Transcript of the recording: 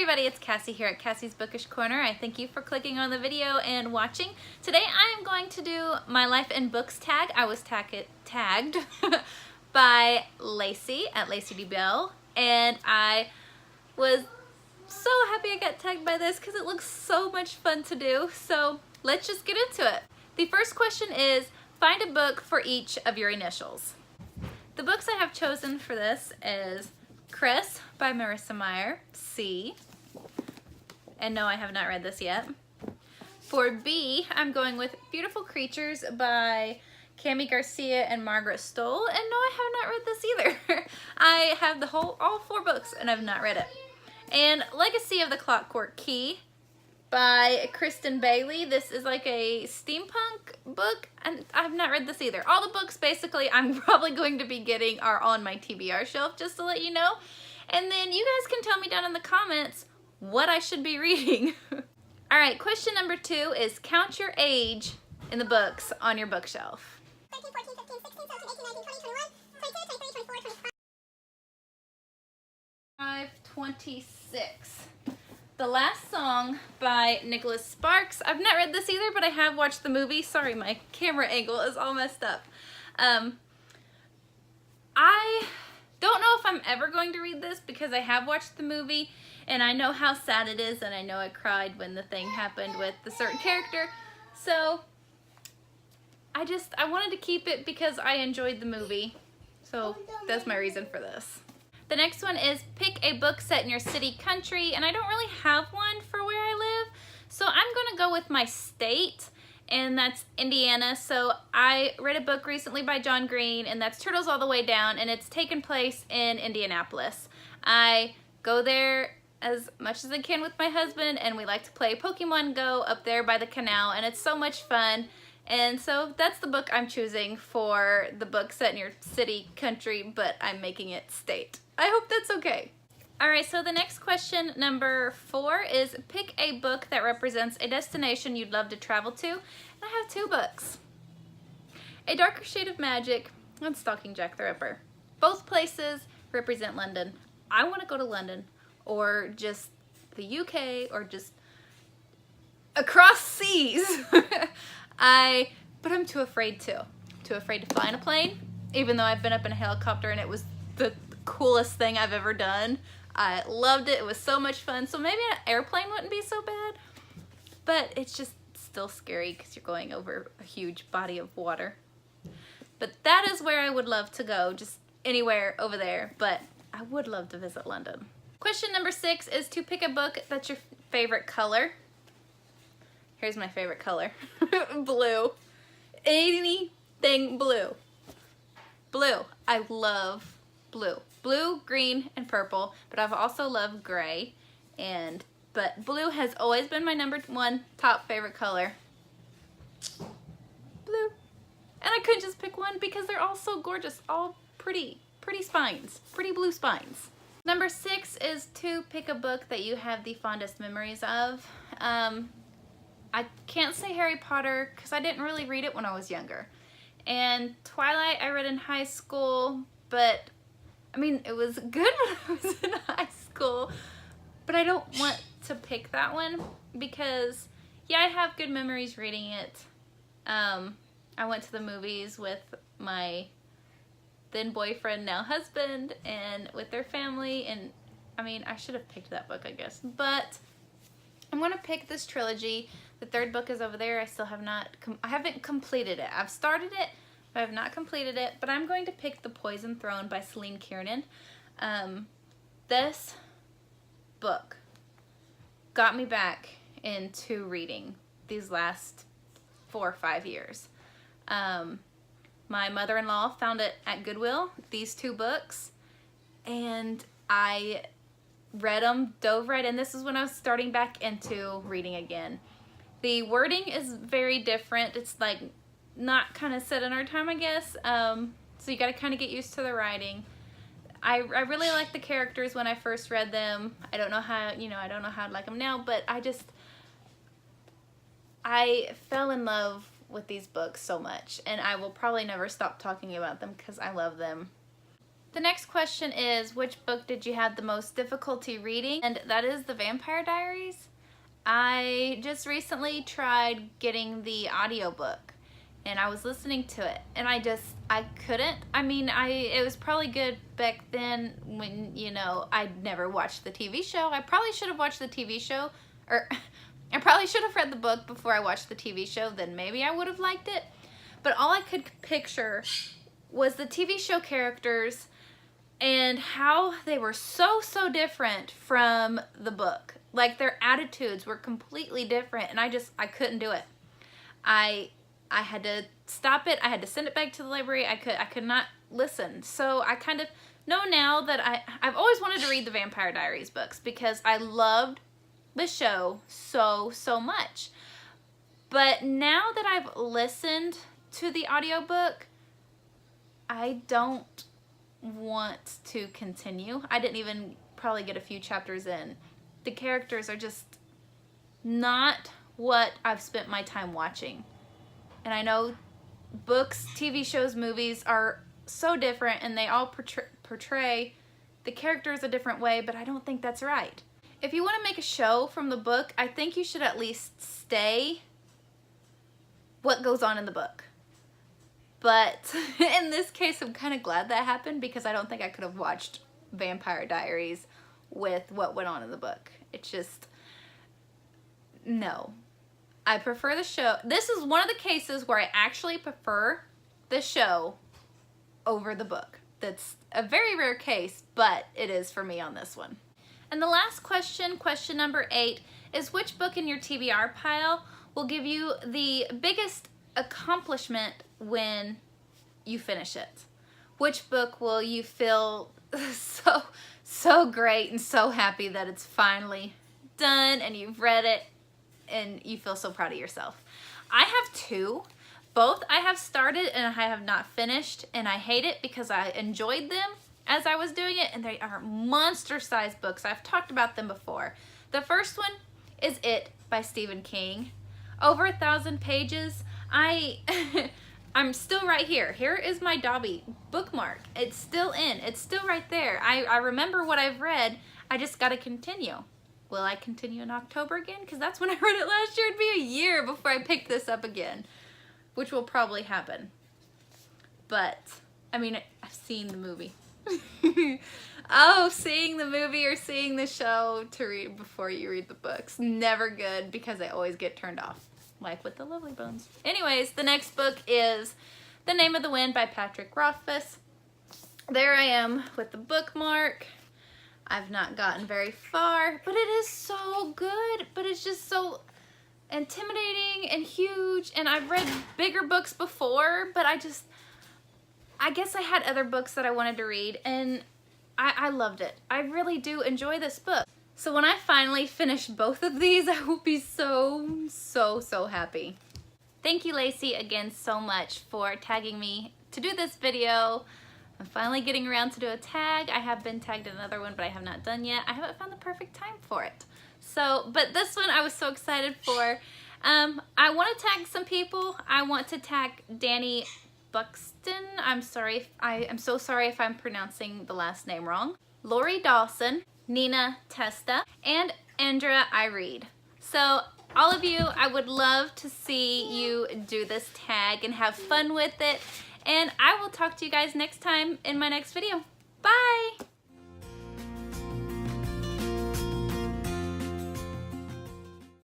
everybody, it's Cassie here at Cassie's Bookish Corner. I thank you for clicking on the video and watching. Today I am going to do my Life in Books tag. I was tagged by Lacey at Lacey D-Bell, and I was so happy I got tagged by this because it looks so much fun to do. So let's just get into it. The first question is, find a book for each of your initials. The books I have chosen for this is Chris by Marissa Meyer, C. And no, I have not read this yet. For B, I'm going with Beautiful Creatures by Cami Garcia and Margaret Stoll. And no, I have not read this either. I have all 4 books and I've not read it. And Legacy of the Clockwork Key by Kristen Bailey. This is like a steampunk book, and I've not read this either. All the books basically I'm probably going to be getting are on my TBR shelf, just to let you know. And then you guys can tell me down in the comments what I should be reading. Alright, question number 2 is count your age in the books on your bookshelf. 13, 14, 15, 16, 17, 18, 19, 20, 21, 22, 23, 24, 25, 26. The Last Song by Nicholas Sparks. I've not read this either, but I have watched the movie. Sorry, my camera angle is all messed up. I don't know if I'm ever going to read this because I have watched the movie and I know how sad it is, and I know I cried when the thing happened with the certain character. So I wanted to keep it because I enjoyed the movie. So that's my reason for this. The next one is pick a book set in your city, country, and I don't really have one for where I live, so I'm gonna go with my state, and that's Indiana. So I read a book recently by John Green, and that's Turtles All the Way Down, and it's taken place in Indianapolis. I go there as much as I can with my husband, and we like to play Pokemon Go up there by the canal, and it's so much fun. And so that's the book I'm choosing for the book set in your city, country, but I'm making it state. I hope that's okay. Alright, so the next question, number 4, is pick a book that represents a destination you'd love to travel to. And I have 2 books. A Darker Shade of Magic and Stalking Jack the Ripper. Both places represent London. I want to go to London, or just the UK, or just across seas. But I'm too afraid to. Too afraid to fly in a plane, even though I've been up in a helicopter and it was the coolest thing I've ever done. I loved it. It was so much fun. So maybe an airplane wouldn't be so bad, but it's just still scary because you're going over a huge body of water. But that is where I would love to go, just anywhere over there, but I would love to visit London. Question number 6 is to pick a book that's your favorite color. Here's my favorite color. Blue. Anything blue. Blue. I love blue. Blue, green, and purple, but I've also loved gray. But blue has always been my number 1 top favorite color. Blue. And I couldn't just pick one because they're all so gorgeous. All pretty spines. Pretty blue spines. Number 6 is to pick a book that you have the fondest memories of. I can't say Harry Potter because I didn't really read it when I was younger. And Twilight I read in high school, but I mean, it was good when I was in high school, but I don't want to pick that one because, yeah, I have good memories reading it. I went to the movies with my then boyfriend, now husband, and with their family, and I mean, I should have picked that book, I guess, but I'm going to pick this trilogy. The 3rd book is over there. I still have not, I haven't completed it. I've started it, but I have not completed it. But I'm going to pick The Poison Throne by Celine Kiernan. This book got me back into reading these last 4 or 5 years. My mother-in-law found it at Goodwill, these 2 books, and I read them, dove right in. This is when I was starting back into reading again. The wording is very different. It's like not kind of set in our time, I guess. So you got to kind of get used to the writing. I really liked the characters when I first read them. I don't know how, I don't know how I'd like them now, but I fell in love with these books so much, and I will probably never stop talking about them because I love them. The next question is, which book did you have the most difficulty reading? And that is The Vampire Diaries. I just recently tried getting the audiobook and I was listening to it and I couldn't. I mean, it was probably good back then when, you know, I'd never watched the TV show. I probably should have watched the TV show, or I probably should have read the book before I watched the TV show, then maybe I would have liked it. But all I could picture was the TV show characters and how they were so different from the book. Like, their attitudes were completely different, and I couldn't do it. I had to stop it. I had to send it back to the library. I could not listen. So I kind of know now that I've always wanted to read the Vampire Diaries books because I loved the show so much. But now that I've listened to the audiobook, I don't want to continue. I didn't even probably get a few chapters in. The characters are just not what I've spent my time watching. And I know books, TV shows, movies are so different and they all portray the characters a different way, but I don't think that's right. If you want to make a show from the book, I think you should at least stay what goes on in the book. But in this case, I'm kind of glad that happened because I don't think I could have watched Vampire Diaries with what went on in the book. It's just, no. I prefer the show. This is one of the cases where I actually prefer the show over the book. That's a very rare case, but it is for me on this one. And the last question, question number 8, is which book in your TBR pile will give you the biggest accomplishment when you finish it? Which book will you feel so great and so happy that it's finally done and you've read it and you feel so proud of yourself? I have 2. Both I have started and I have not finished, and I hate it because I enjoyed them as I was doing it, and they are monster-sized books. I've talked about them before. The first one is It by Stephen King. Over 1,000 pages. I'm still right here. Here is my Dobby bookmark. It's still in. It's still right there. I remember what I've read. I just got to continue. Will I continue in October again? Because that's when I read it last year. It'd be a year before I pick this up again, which will probably happen. But, I mean, I've seen the movie. Oh, seeing the movie or seeing the show to read before you read the books. Never good because I always get turned off. Like with the Lovely Bones. Anyways, the next book is The Name of the Wind by Patrick Rothfuss. There I am with the bookmark. I've not gotten very far, but it is so good. But it's just so intimidating and huge. And I've read bigger books before, but I guess I had other books that I wanted to read, and I loved it. I really do enjoy this book. So when I finally finish both of these, I will be so happy. Thank you, Lacey, again so much for tagging me to do this video. I'm finally getting around to do a tag. I have been tagged in another one, but I have not done yet. I haven't found the perfect time for it. So, but this one I was so excited for. I want to tag some people. I want to tag Danni Buxton. I'm so sorry if I'm pronouncing the last name wrong. Lori Dawson, Nina Testa, and Andrea iRead. So all of you, I would love to see you do this tag and have fun with it. And I will talk to you guys next time in my next video.